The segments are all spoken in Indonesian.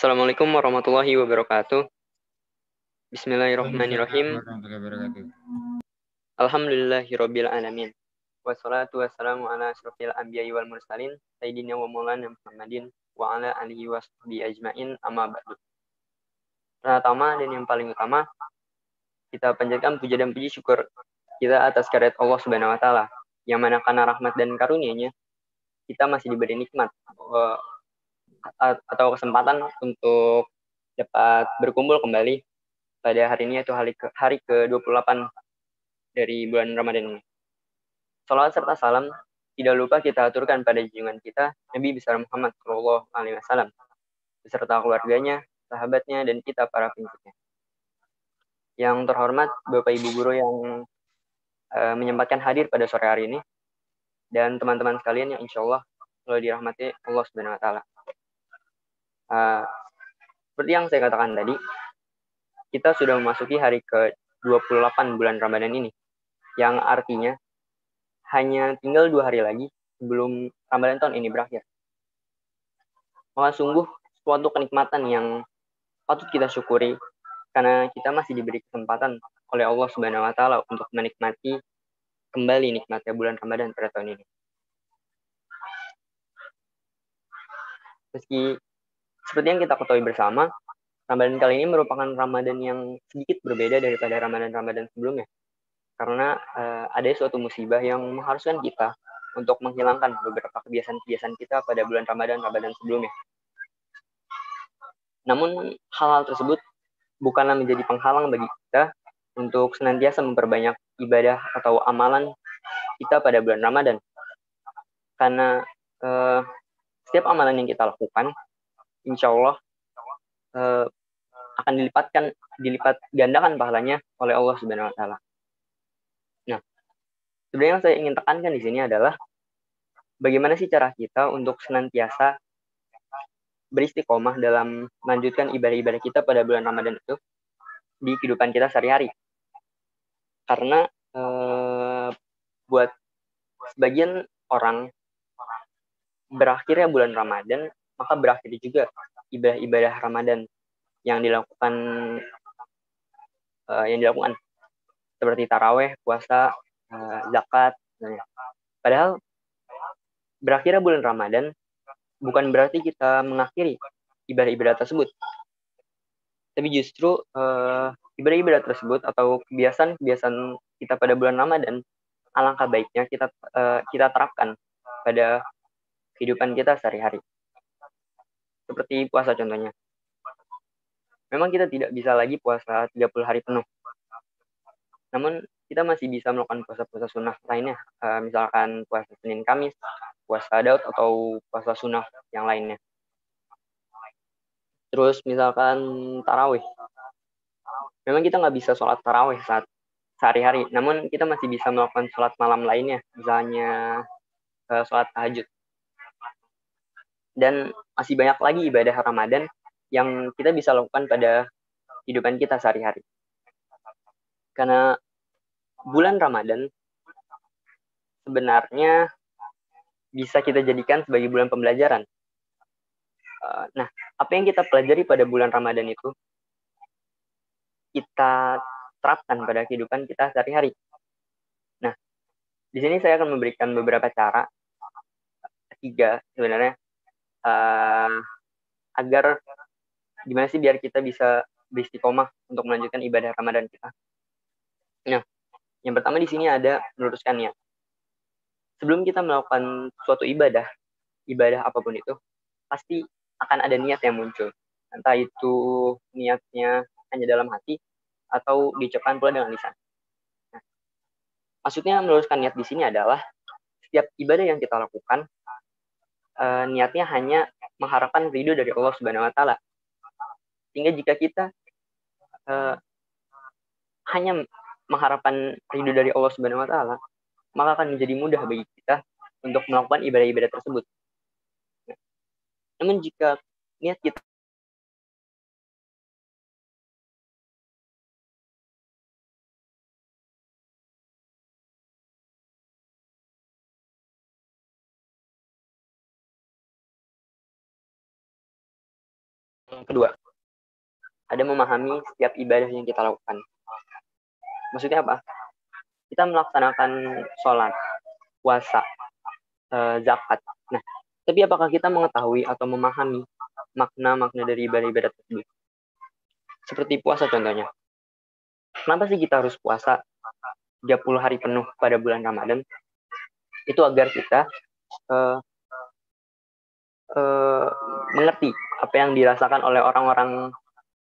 Assalamualaikum warahmatullahi wabarakatuh. Waalaikumsalam Bismillahirrahmanirrahim. warahmatullahi wabarakatuh. Alhamdulillahirabbil alamin. Wassalatu wassalamu ala asyrofil anbiya'i wal mursalin sayyidina wa maulana Muhammadin wa ala alihi washabihi ajmain amma ba'du. Pertama dan yang paling utama, kita panjatkan puja dan puji syukur kita atas karunia Allah Subhanahu wa taala, yang mana karena rahmat dan karunia-Nya kita masih diberi nikmat atau kesempatan untuk dapat berkumpul kembali pada hari ini, yaitu hari ke-28 dari bulan Ramadan ini. Salawat serta salam tidak lupa kita aturkan pada junjungan kita Nabi besar Muhammad Shallallahu Alaihi Wasallam beserta keluarganya, sahabatnya, dan kita para pengikutnya. Yang terhormat Bapak Ibu Guru yang menyempatkan hadir pada sore hari ini, dan teman-teman sekalian yang insya Allah selalu dirahmati Allah Subhanahu Wa Taala. Seperti yang saya katakan tadi, kita sudah memasuki hari ke-28 bulan Ramadan ini, yang artinya hanya tinggal 2 hari lagi sebelum Ramadan tahun ini berakhir. Maka sungguh suatu kenikmatan yang patut kita syukuri, karena kita masih diberi kesempatan oleh Allah Subhanahu wa taala untuk menikmati kembali nikmatnya bulan Ramadan pada tahun ini. Meski seperti yang kita ketahui bersama, Ramadan kali ini merupakan Ramadan yang sedikit berbeda daripada Ramadan-Ramadan sebelumnya. Karena ada suatu musibah yang mengharuskan kita untuk menghilangkan beberapa kebiasaan-kebiasaan kita pada bulan Ramadan sebelumnya. Namun hal-hal tersebut bukanlah menjadi penghalang bagi kita untuk senantiasa memperbanyak ibadah atau amalan kita pada bulan Ramadan. Karena setiap amalan yang kita lakukan, insya Allah akan dilipat gandakan pahalanya oleh Allah Subhanahu Wa Taala. Nah, sebenarnya yang saya ingin tekankan di sini adalah bagaimana sih cara kita untuk senantiasa beristiqomah dalam melanjutkan ibadah-ibadah kita pada bulan Ramadan itu di kehidupan kita sehari-hari. Karena buat sebagian orang, berakhirnya bulan Ramadan, maka berakhir juga ibadah-ibadah Ramadan yang dilakukan seperti taraweh, puasa, zakat. Padahal berakhirnya bulan Ramadan bukan berarti kita mengakhiri ibadah-ibadah tersebut, tapi justru ibadah-ibadah tersebut atau kebiasaan-kebiasaan kita pada bulan Ramadan, alangkah baiknya kita terapkan pada kehidupan kita sehari-hari. Seperti puasa contohnya. Memang kita tidak bisa lagi puasa 30 hari penuh. Namun kita masih bisa melakukan puasa-puasa sunnah lainnya. Misalkan puasa Senin Kamis, puasa Daud, atau puasa sunnah yang lainnya. Terus misalkan tarawih. Memang kita nggak bisa sholat tarawih saat sehari-hari. Namun kita masih bisa melakukan sholat malam lainnya. Misalnya sholat tahajud. Dan masih banyak lagi ibadah Ramadan yang kita bisa lakukan pada kehidupan kita sehari-hari. Karena bulan Ramadan sebenarnya bisa kita jadikan sebagai bulan pembelajaran. Nah, apa yang kita pelajari pada bulan Ramadan itu kita terapkan pada kehidupan kita sehari-hari. Nah, di sini saya akan memberikan beberapa cara, 3 sebenarnya, agar gimana sih biar kita bisa beristiqomah untuk melanjutkan ibadah Ramadan kita. Nah, yang pertama di sini ada meluruskan niat. Sebelum kita melakukan suatu ibadah apapun itu, pasti akan ada niat yang muncul. Entah itu niatnya hanya dalam hati atau diucapkan pula dengan lisan. Nah, maksudnya meluruskan niat di sini adalah setiap ibadah yang kita lakukan, niatnya hanya mengharapkan ridho dari Allah Subhanahu Wa Taala. Sehingga jika kita hanya mengharapkan ridho dari Allah Subhanahu Wa Taala, maka akan menjadi mudah bagi kita untuk melakukan ibadah-ibadah tersebut. Namun jika niat kita Yang kedua, ada memahami setiap ibadah yang kita lakukan. Maksudnya apa? Kita melaksanakan sholat, puasa, zakat. Nah, tapi apakah kita mengetahui atau memahami makna-makna dari ibadah-ibadah tersebut? Seperti puasa contohnya. Kenapa sih kita harus puasa 30 hari penuh pada bulan Ramadan? Itu agar kita mengerti apa yang dirasakan oleh orang-orang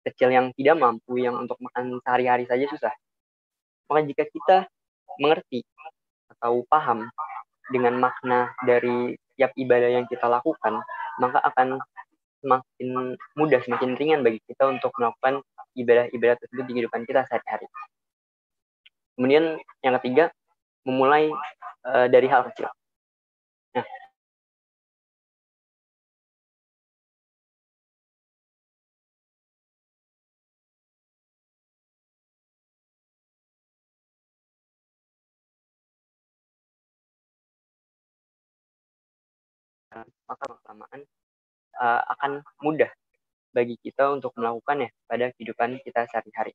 kecil yang tidak mampu, yang untuk makan sehari-hari saja susah. Maka jika kita mengerti atau paham dengan makna dari setiap ibadah yang kita lakukan, maka akan semakin mudah, semakin ringan bagi kita untuk melakukan ibadah-ibadah tersebut di kehidupan kita sehari-hari. Kemudian yang ketiga, memulai dari hal kecil. Nah, maka lama-kelamaan akan mudah bagi kita untuk melakukannya pada kehidupan kita sehari-hari.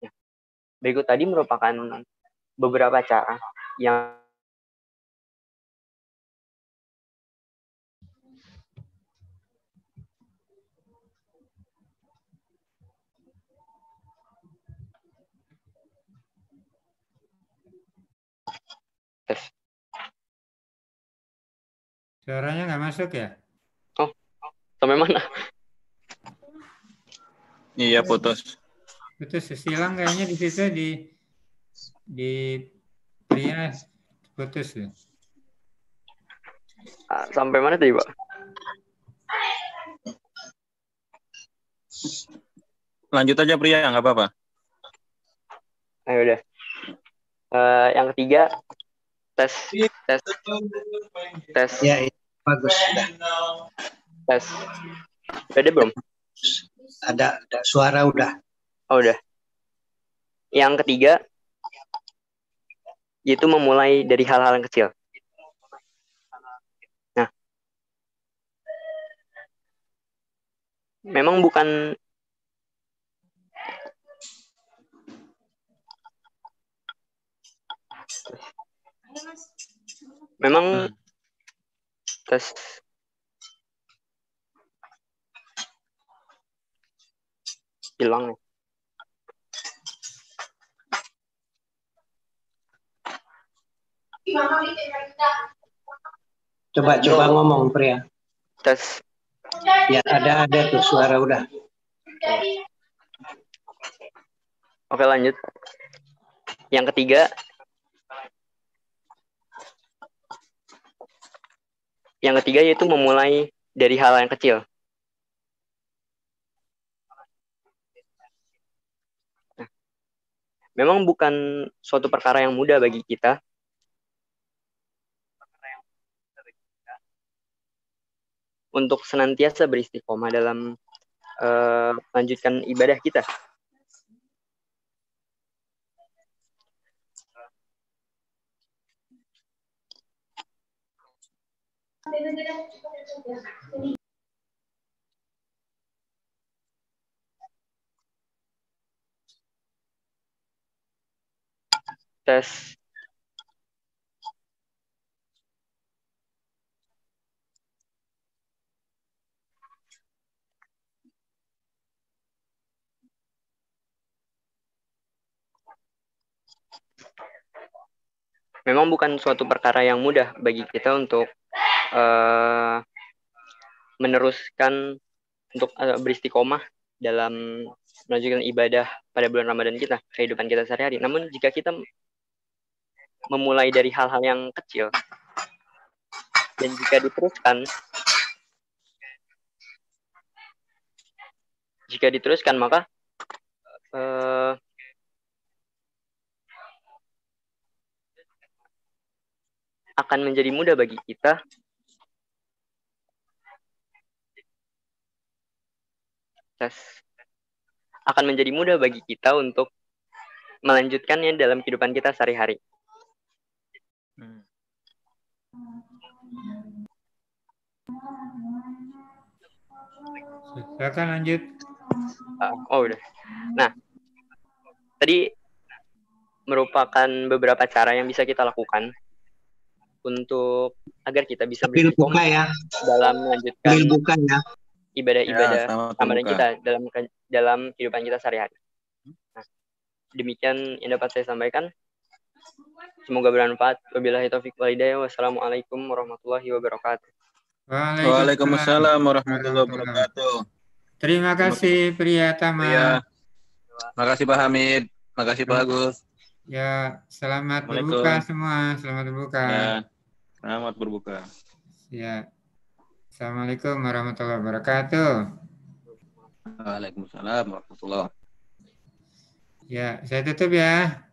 Nah, berikut tadi merupakan beberapa cara yang Suaranya nggak masuk ya? Oh, sampai mana? Iya, putus. Putus silang kayaknya di situ di pria putus ya. Sampai mana tadi, Pak? Lanjut aja pria, nggak apa-apa. Ayo udah. Yang ketiga, tes. Ya, bagus. Tes. Udah ada belum? Ada suara udah. Oh, udah. Yang ketiga, yaitu memulai dari hal-hal yang kecil. Nah, memang bukan tes hilang. Coba ngomong pria. Tes. Ya, ada tuh suara udah. Oke, lanjut. Yang ketiga, yaitu memulai dari hal yang kecil. Nah, memang bukan suatu perkara yang mudah bagi kita untuk senantiasa beristiqomah dalam melanjutkan ibadah kita. Tes. Memang bukan suatu perkara yang mudah bagi kita untuk meneruskan untuk beristiqomah dalam melanjutkan ibadah pada bulan Ramadan kita, kehidupan kita sehari-hari. Namun jika kita memulai dari hal-hal yang kecil dan jika diteruskan maka akan menjadi mudah bagi kita untuk melanjutkannya dalam kehidupan kita sehari-hari. Silakan lanjut. Oh udah. Nah, tadi merupakan beberapa cara yang bisa kita lakukan untuk agar kita bisa Sambil buka beristiqomah ya. dalam melanjutkan Sambil buka ya. ibadah-ibadah Ya, selamat Ramadan berbuka. kita dalam kehidupan kita sehari-hari. Nah, demikian yang dapat saya sampaikan. Semoga bermanfaat. Wabillahi taufiq wal hidayah. Wassalamualaikum warahmatullahi wabarakatuh. Waalaikumsalam warahmatullahi wabarakatuh. Terima kasih Priyatama. Iya. Makasih Pak Hamid. Makasih Pak Agus. Ya, selamat Waalaikumsalam. berbuka semua. Selamat berbuka. Ya. Selamat berbuka. Ya. Assalamualaikum warahmatullahi wabarakatuh. Waalaikumsalam warahmatullahi. Ya, saya tutup ya.